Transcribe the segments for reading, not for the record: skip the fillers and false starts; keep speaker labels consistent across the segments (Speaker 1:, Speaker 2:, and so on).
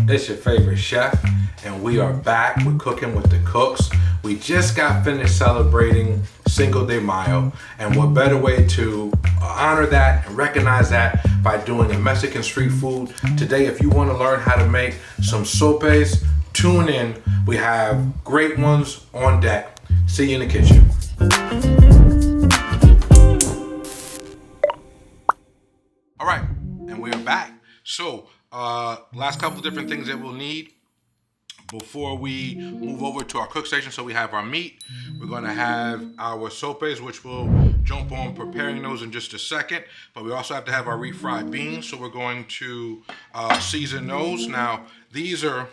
Speaker 1: It's your favorite chef, and we are back with Cooking with the Cooks. We just got finished celebrating Cinco de Mayo, and what better way to honor that and recognize that by doing a Mexican street food. Today, if you want to learn how to make some sopes, tune in. We have great ones on deck. See you in the kitchen. All right, and we are back. So, last couple of different things that we'll need before we move over to our cook station. So we have our meat. We're going to have our sopes, which we'll jump on preparing those in just a second. But we also have to have our refried beans. So we're going to season those. Now, these are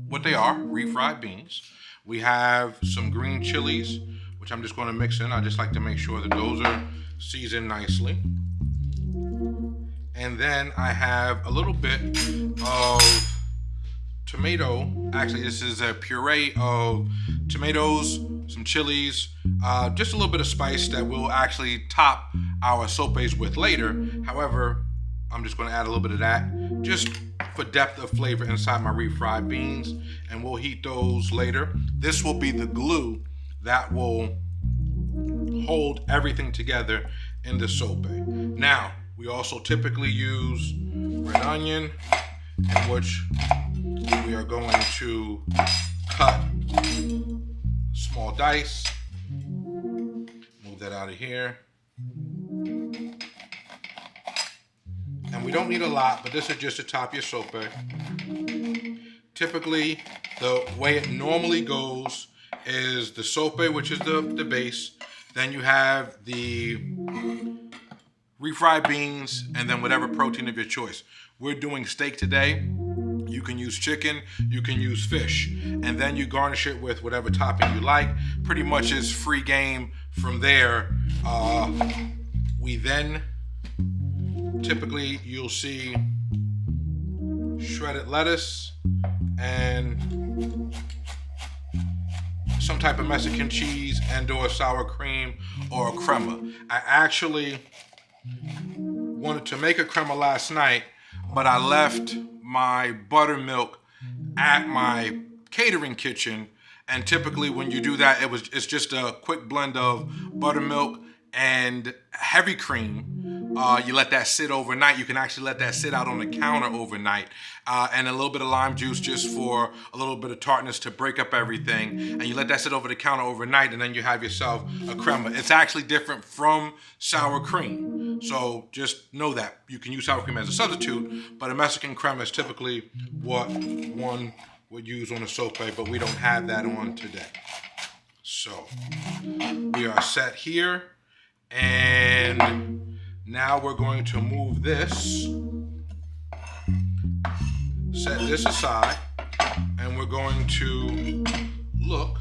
Speaker 1: what they are, refried beans. We have some green chilies, which I'm just going to mix in. I just like to make sure that those are seasoned nicely. And then I have a little bit of tomato. Actually, this is a puree of tomatoes, some chilies, just a little bit of spice that we'll actually top our sopes with later. However, I'm just going to add a little bit of that just for depth of flavor inside my refried beans, and we'll heat those later. This will be the glue that will hold everything together in the sope. Now, we also typically use red onion, in which we are going to cut small dice. Move that out of here. And we don't need a lot, but this is just to top your sope. Typically, the way it normally goes is the sope, which is the base. Then you have the refried beans, and then whatever protein of your choice. We're doing steak today. You can use chicken, you can use fish, and then you garnish it with whatever topping you like. Pretty much is free game from there. We then, typically you'll see shredded lettuce and some type of Mexican cheese and or sour cream or a crema. I actually wanted to make a crema last night, but I left my buttermilk at my catering kitchen, and typically when you do that, it's just a quick blend of buttermilk and heavy cream. You let that sit overnight. You can actually let that sit out on the counter overnight, and a little bit of lime juice just for a little bit of tartness to break up everything. And you let that sit over the counter overnight, and then you have yourself a crema. It's actually different from sour cream, so just know that. You can use sour cream as a substitute, but a Mexican crema is typically what one would use on a sope, but we don't have that on today. So we are set here, and now we're going to move this, set this aside, and we're going to look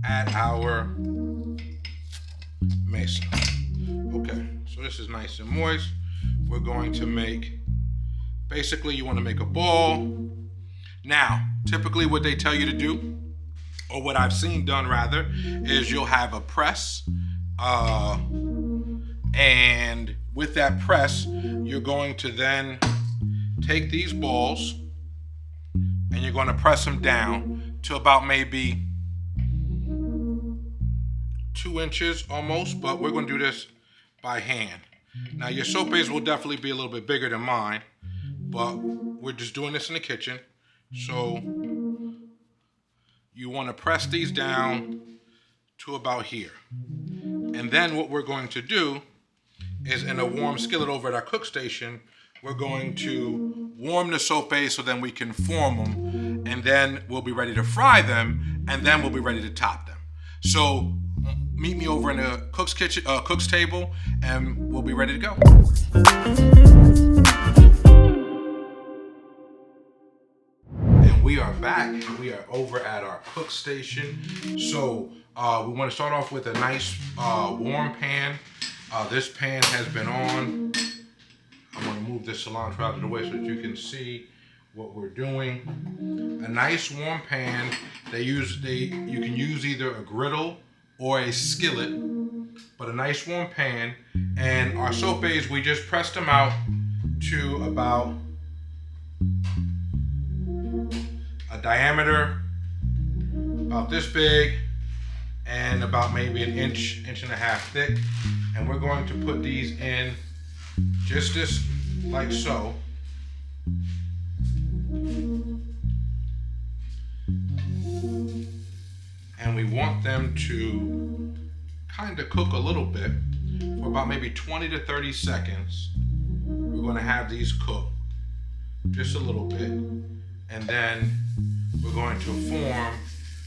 Speaker 1: at our mesa. Okay, so this is nice and moist. We're going to make, basically you want to make a ball. Now, typically what they tell you to do, or what I've seen done rather, is you'll have a press. And with that press, you're going to then take these balls and you're going to press them down to about maybe 2 inches almost, but we're going to do this by hand. Now your sopes will definitely be a little bit bigger than mine, but we're just doing this in the kitchen. So you want to press these down to about here. And then what we're going to do is, in a warm skillet over at our cook station, we're going to warm the sopes so then we can form them, and then we'll be ready to fry them, and then we'll be ready to top them. So meet me over in the cook's kitchen, cook's table, and we'll be ready to go. And we are back. We are over at our cook station. So we want to start off with a nice warm pan. This pan has been on. I'm going to move this cilantro out of the way so that you can see what we're doing. A nice warm pan. You can use either a griddle or a skillet. but a nice warm pan. And our sopes, we just pressed them out to about a diameter about this big and about maybe an inch and a half thick. And we're going to put these in just this, like so. And we want them to kind of cook a little bit for about maybe 20 to 30 seconds. We're going to have these cook just a little bit, and then we're going to form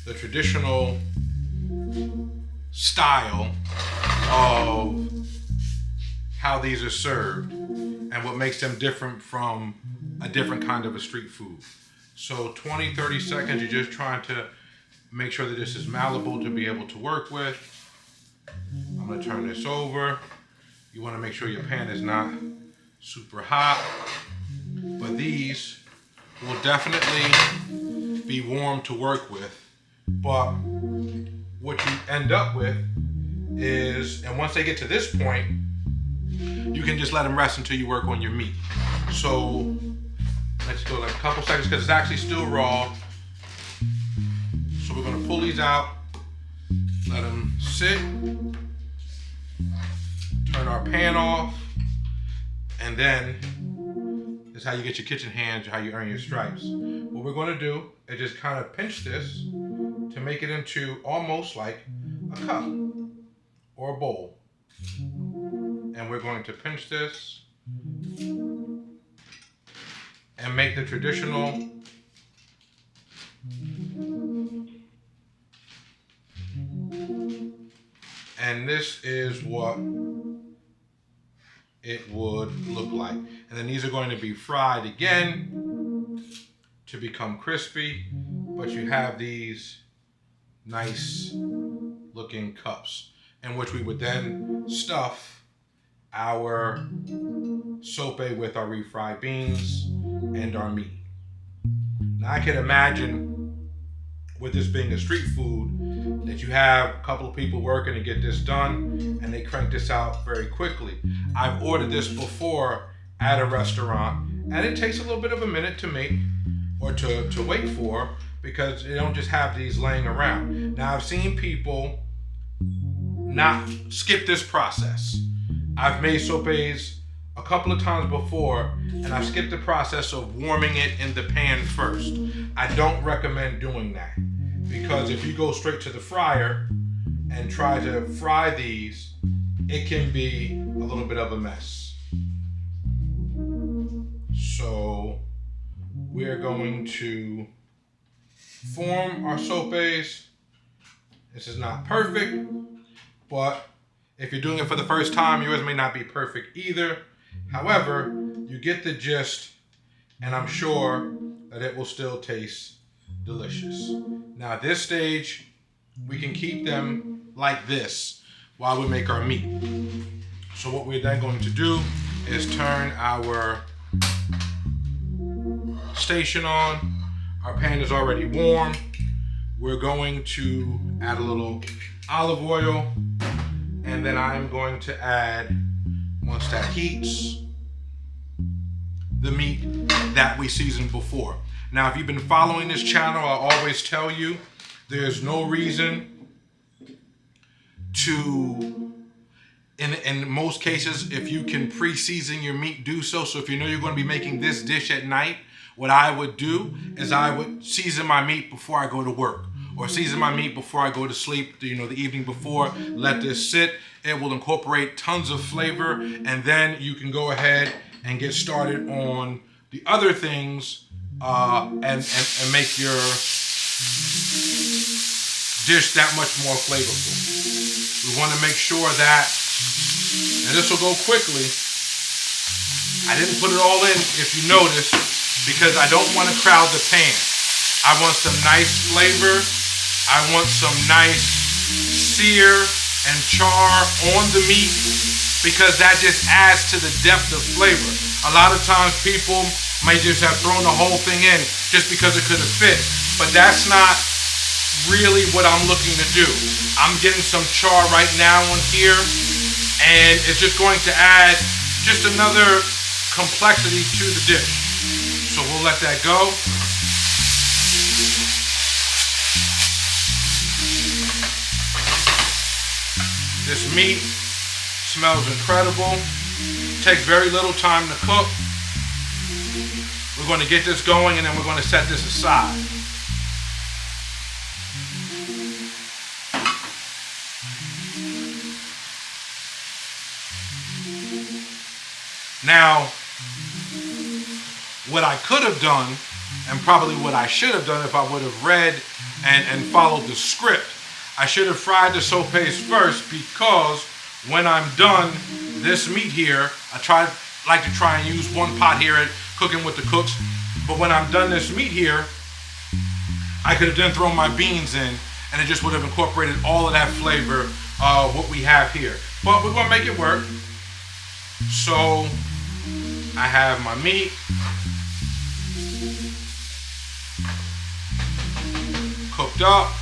Speaker 1: the traditional style of how these are served and what makes them different from a different kind of a street food. So 20, 30 seconds, you're just trying to make sure that this is malleable to be able to work with. I'm going to turn this over. You want to make sure your pan is not super hot, but these will definitely be warm to work with. But what you end up with is, and once they get to this point, you can just let them rest until you work on your meat. So let's go like a couple seconds because it's actually still raw. So we're going to pull these out, let them sit, turn our pan off, and then this is how you get your kitchen hands, how you earn your stripes. What we're going to do is just kind of pinch this to make it into almost like a cup or a bowl. And we're going to pinch this and make the traditional and this is what it would look like. And then these are going to be fried again to become crispy, but you have these nice looking cups in which we would then stuff our sope with our refried beans and our meat. Now I can imagine with this being a street food that you have a couple of people working to get this done and they crank this out very quickly. I've ordered this before at a restaurant and it takes a little bit of a minute to make or to wait for because they don't just have these laying around. Now I've seen people not skip this process. I've made sopes a couple of times before and I've skipped the process of warming it in the pan first. I don't recommend doing that because if you go straight to the fryer and try to fry these, it can be a little bit of a mess. So we're going to form our sopes. This is not perfect, but if you're doing it for the first time, yours may not be perfect either. However, you get the gist, and I'm sure that it will still taste delicious. Now at this stage, we can keep them like this while we make our meat. So what we're then going to do is turn our station on. Our pan is already warm. We're going to add a little olive oil, and then I'm going to add, once that heats, the meat that we seasoned before. Now, if you've been following this channel, I always tell you there's no reason to, in most cases, if you can pre-season your meat, do so. So if you know you're going to be making this dish at night, what I would do is I would season my meat before I go to work, or season my meat before I go to sleep, the evening before. Let this sit. It will incorporate tons of flavor, and then you can go ahead and get started on the other things and make your dish that much more flavorful. We want to make sure that, and this will go quickly, I didn't put it all in, if you notice, because I don't want to crowd the pan. I want some nice flavor. I want some nice sear and char on the meat because that just adds to the depth of flavor. A lot of times people may just have thrown the whole thing in just because it could have fit, but that's not really what I'm looking to do. I'm getting some char right now on here, and it's just going to add just another complexity to the dish. So we'll let that go. This meat smells incredible. Takes very little time to cook. We're going to get this going, and then we're going to set this aside. Now, what I could have done, and probably what I should have done if I would have read and followed the script, I should have fried the sopes first, because when I'm done this meat here, like to try and use one pot here at Cooking with the Cooks, but when I'm done this meat here, I could have then thrown my beans in, and it just would have incorporated all of that flavor of what we have here. But we're gonna make it work. So I have my meat. Cooked up.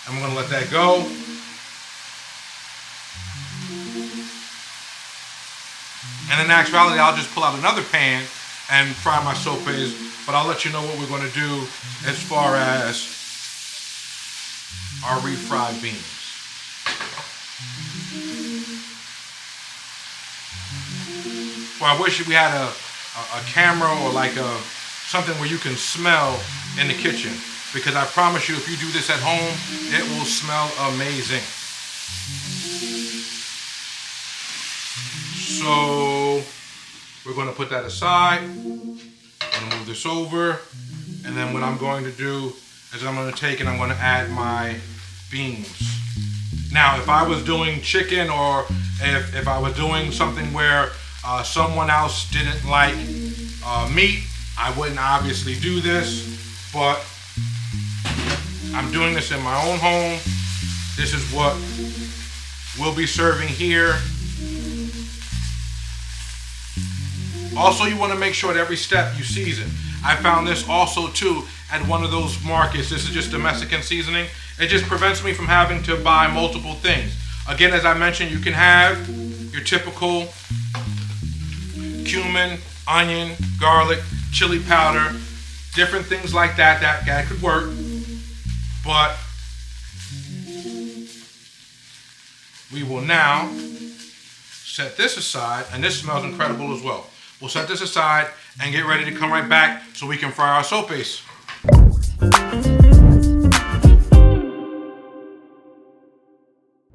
Speaker 1: I'm gonna let that go. And in actuality, I'll just pull out another pan and fry my sopes, but I'll let you know what we're gonna do as far as our refried beans. Well, I wish we had a camera or like something where you can smell in the kitchen, because I promise you, if you do this at home, it will smell amazing. So we're going to put that aside. I'm going to move this over, and then what I'm going to do is I'm going to take and I'm going to add my beans. Now, if I was doing chicken, or if I was doing something where someone else didn't like meat, I wouldn't obviously do this, but I'm doing this in my own home. This is what we'll be serving here. Also, you want to make sure at every step you season. I found this also too at one of those markets. This is just a Mexican seasoning. It just prevents me from having to buy multiple things. Again, as I mentioned, you can have your typical cumin, onion, garlic, chili powder, different things like that that could work. But we will now set this aside, and this smells incredible as well. We'll set this aside and get ready to come right back so we can fry our sopes.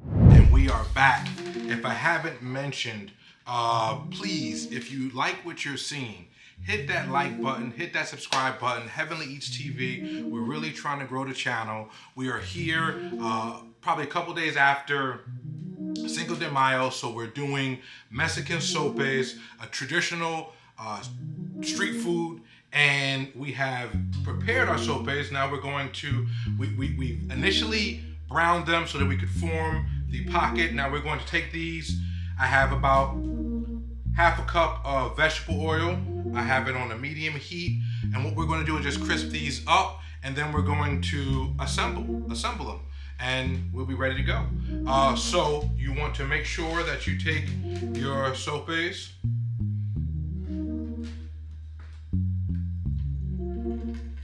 Speaker 1: And we are back. If I haven't mentioned, please, if you like what you're seeing, hit that like button, hit that subscribe button. Heavenly Eats TV. We're really trying to grow the channel. We are here probably a couple days after Cinco de Mayo, so we're doing Mexican sopes, a traditional street food, and we have prepared our sopes. Now we're going to, we initially browned them so that we could form the pocket. Now we're going to take these. I have about half a cup of vegetable oil. I have it on a medium heat, and what we're going to do is just crisp these up, and then we're going to assemble them, and we'll be ready to go. So you want to make sure that you take your sopes,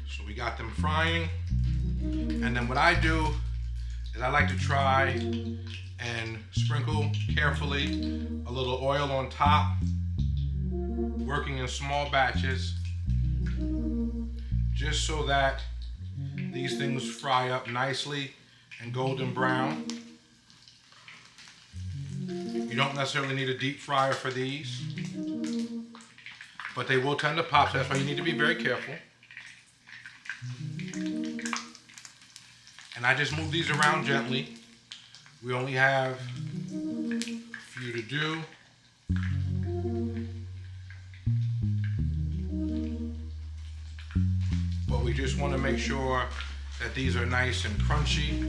Speaker 1: so we got them frying, and then what I do is I like to try and sprinkle carefully a little oil on top, working in small batches, just so that these things fry up nicely and golden brown. You don't necessarily need a deep fryer for these, but they will tend to pop, so that's why you need to be very careful. And I just move these around gently. We only have a few to do. But we just want to make sure that these are nice and crunchy.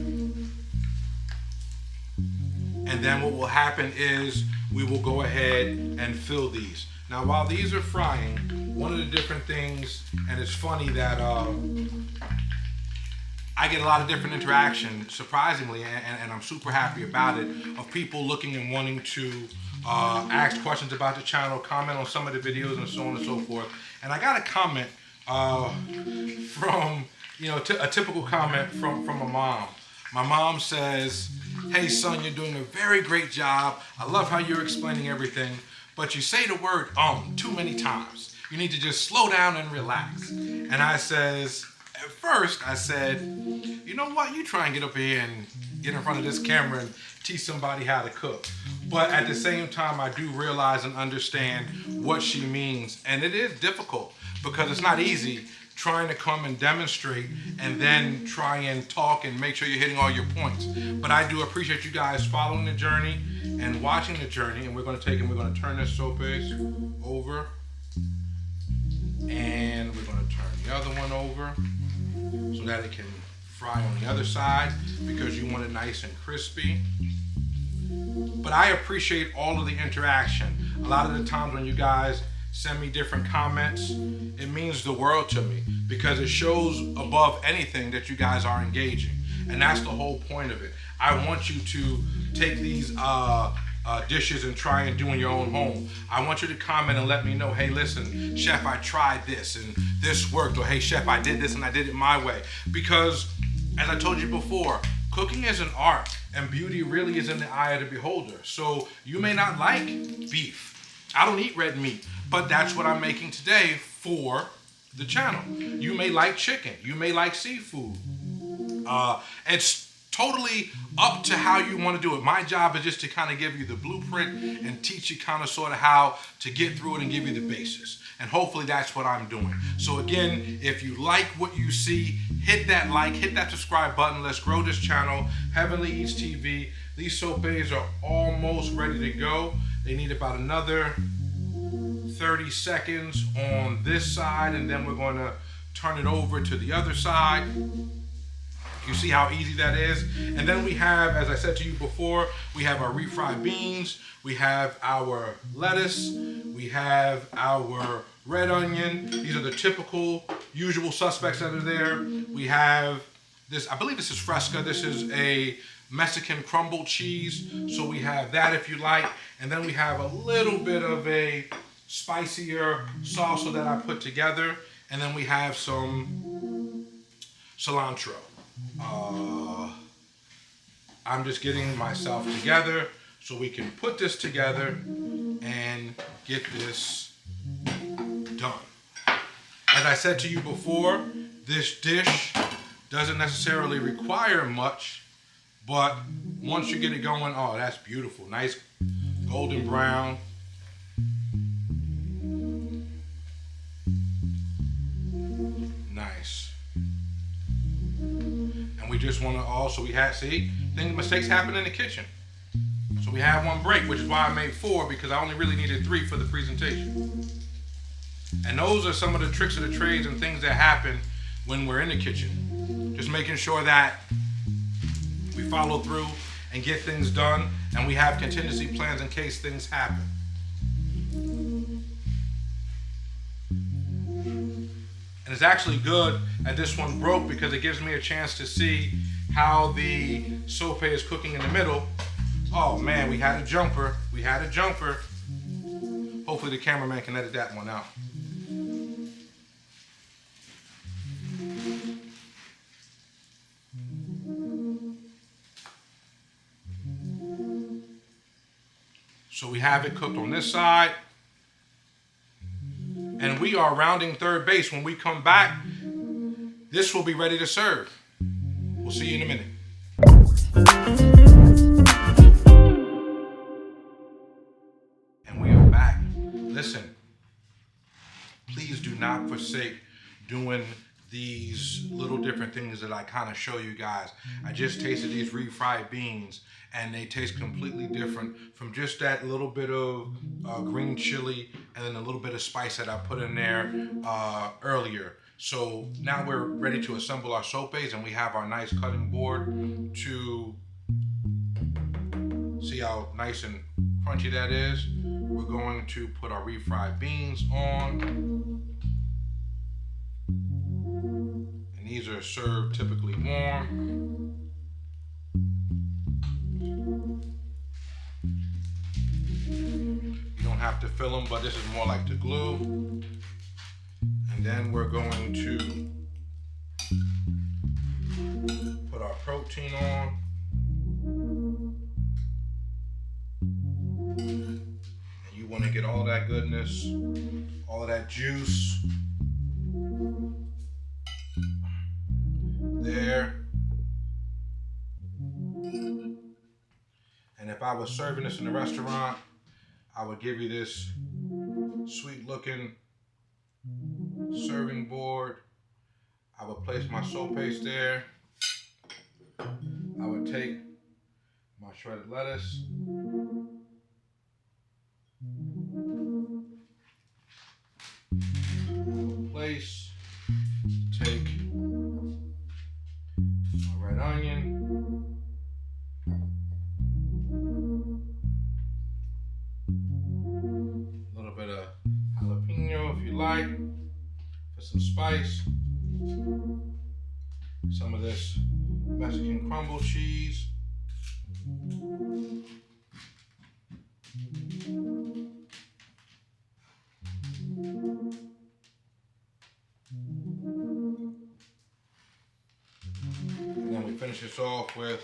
Speaker 1: And then what will happen is we will go ahead and fill these. Now, while these are frying, one of the different things, and it's funny that I get a lot of different interaction, surprisingly, and I'm super happy about it, of people looking and wanting to ask questions about the channel, comment on some of the videos, and so on and so forth. And I got a comment from, a typical comment from a mom. My mom says, "Hey son, you're doing a very great job. I love how you're explaining everything, but you say the word too many times. You need to just slow down and relax." And I says, at first I said, you know what, you try and get up here and get in front of this camera and teach somebody how to cook. But at the same time, I do realize and understand what she means. And it is difficult because it's not easy trying to come and demonstrate and then try and talk and make sure you're hitting all your points. But I do appreciate you guys following the journey and watching the journey. And we're going to turn this soap base over, and we're going to turn the other one over so that it can fry on the other side, because you want it nice and crispy. But I appreciate all of the interaction. A lot of the times when you guys send me different comments, it means the world to me, because it shows above anything that you guys are engaging. And that's the whole point of it. I want you to take these dishes and try and do in your own home. I want you to comment and let me know, hey listen, chef, I tried this and this worked, or hey chef, I did this and I did it my way. Because as I told you before, cooking is an art, and beauty really is in the eye of the beholder. So you may not like beef. I don't eat red meat, but that's what I'm making today for the channel. You may like chicken. You may like seafood. It's totally up to how you want to do it. My job is just to kind of give you the blueprint and teach you kind of sort of how to get through it and give you the basis. And hopefully that's what I'm doing. So again, if you like what you see, hit that like, hit that subscribe button. Let's grow this channel, Heavenly Eats TV. These sopes are almost ready to go. They need about another 30 seconds on this side, and then we're going to turn it over to the other side. You see how easy that is? And then we have, as I said to you before, we have our refried beans, we have our lettuce, we have our red onion. These are the typical, usual suspects that are there. We have this, I believe this is Fresca. This is a Mexican crumbled cheese. So we have that if you like. And then we have a little bit of a spicier salsa that I put together. And then we have some cilantro. I'm just getting myself together so we can put this together and get this done. As I said to you before, this dish doesn't necessarily require much, but once you get it going, oh, that's beautiful. Nice golden brown. Nice. We just want to also, mistakes happen in the kitchen. So we have one break, which is why I made 4, because I only really needed 3 for the presentation. And those are some of the tricks of the trades and things that happen when we're in the kitchen. Just making sure that we follow through and get things done, and we have contingency plans in case things happen. And it's actually good that this one broke, because it gives me a chance to see how the sope is cooking in the middle. Oh man, we had a jumper. Hopefully the cameraman can edit that one out. So we have it cooked on this side. And we are rounding third base. When we come back, this will be ready to serve. We'll see you in a minute. And we are back. Listen, please do not forsake doing these little different things that I kind of show you guys. I just tasted these refried beans, and they taste completely different from just that little bit of green chili and then a little bit of spice that I put in there earlier. So now we're ready to assemble our sopes, and we have our nice cutting board to see how nice and crunchy that is. We're going to put our refried beans on. And these are served typically warm. You don't have to fill them, but this is more like the glue. And then we're going to put our protein on. And you want to get all that goodness, all of that juice there. And if I was serving this in a restaurant, I would give you this sweet looking serving board. I would place my Sopes there. I would take my shredded lettuce. I would place, take my red onion. A little bit of jalapeno if you like, for some spice. Some of this Mexican crumble cheese. And then we finish this off with,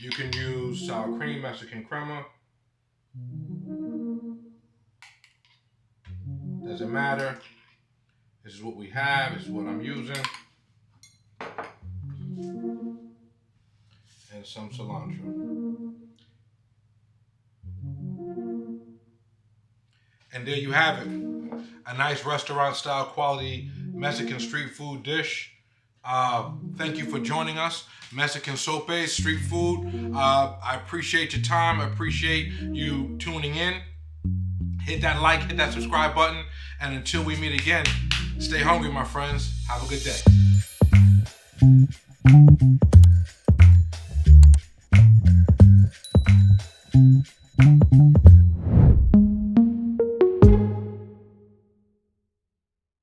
Speaker 1: you can use sour cream, Mexican crema. Doesn't matter. This is what we have. This is what I'm using. And some cilantro. And there you have it. A nice restaurant style quality Mexican street food dish. Thank you for joining us. Mexican Sopes, street food. I appreciate your time. I appreciate you tuning in. Hit that like, hit that subscribe button. And until we meet again, stay hungry, my friends. Have a good day.